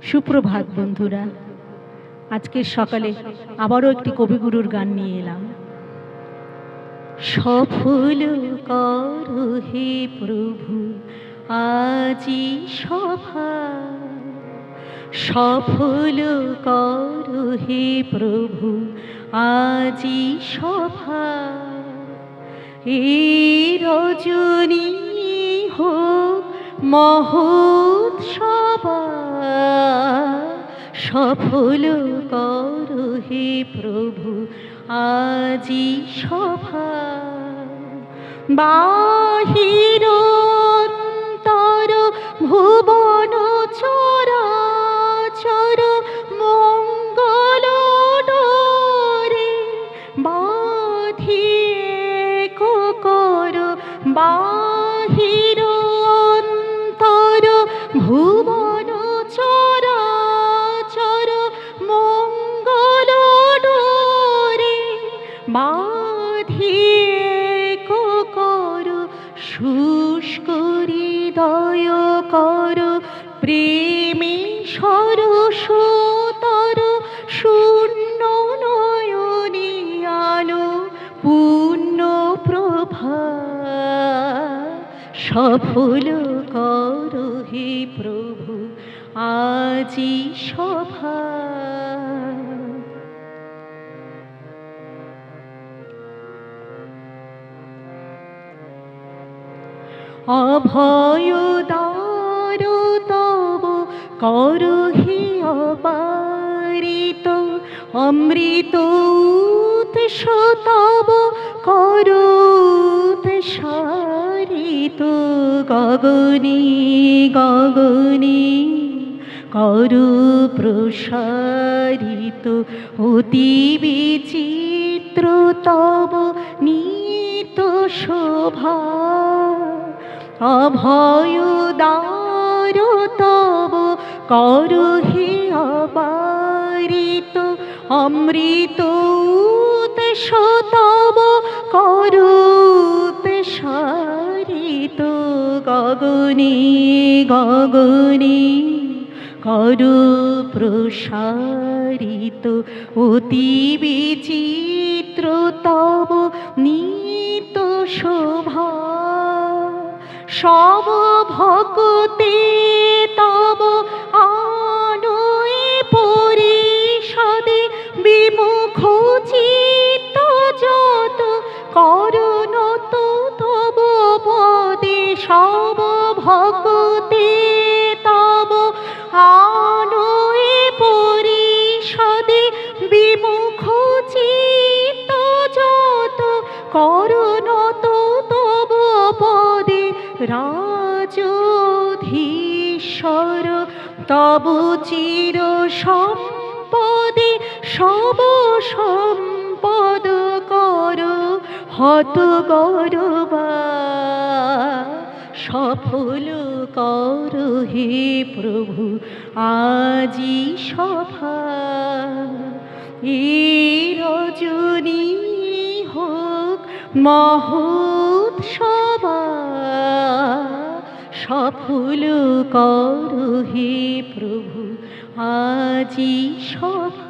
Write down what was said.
সুপ্রভাত বন্ধুরা, আজকের সকালে আবারও একটি কবিগুরুর গান নিয়ে এলাম। সফল করো হে প্রভু আজি সভা, সফল করো হে প্রভু আজি সভা। এই রজনী হোক মহোৎসবা, সফল করো হে প্রভু আজি সভা। বাহির অন্তর ভুবন চরাচর মঙ্গল ডোরে বাঁধিয়ে কর। বাহির অন্তর ভুবন চরাচর মঙ্গল ডোরে বাঁধিয়ে কর। শুষ্ক হৃদয় কর প্রেমে সরসতর, শূন্য নয়নে আলো পূর্ণ প্রভা। সফল করো হে প্রভু আজি সভা। অভয় দ্বার তব করো হে অবারিত, অমৃত উৎস তব করো উৎসারিত। গগনে গগনে করো প্রসারিত, অতি বিচিত্র তব নিত শোভা। অভয় দ্বার তব করো হে অবারিত, অমৃত উৎস তব করো উৎসারিত। গগনে গগনে করো প্রসারিত, অতি বিচিত্র তব নিত শোভা। সব ভক্তি তব আনয় পরিষদে, বিমুখ চিত্ত যত করুণত তব পদে। সব ভক্তি তব আনয় পরিষদে, বিমুখ চিত্ত যত করুণত তব পদে। রাজধীশ্বর তব চির সম্পদে, সব সম্পদ কর হত গৌরবা। সফল করো হে প্রভু আজি সভা। এই রজনী হোক মহোৎসবা, সফল করো হে প্রভু আজি সভা।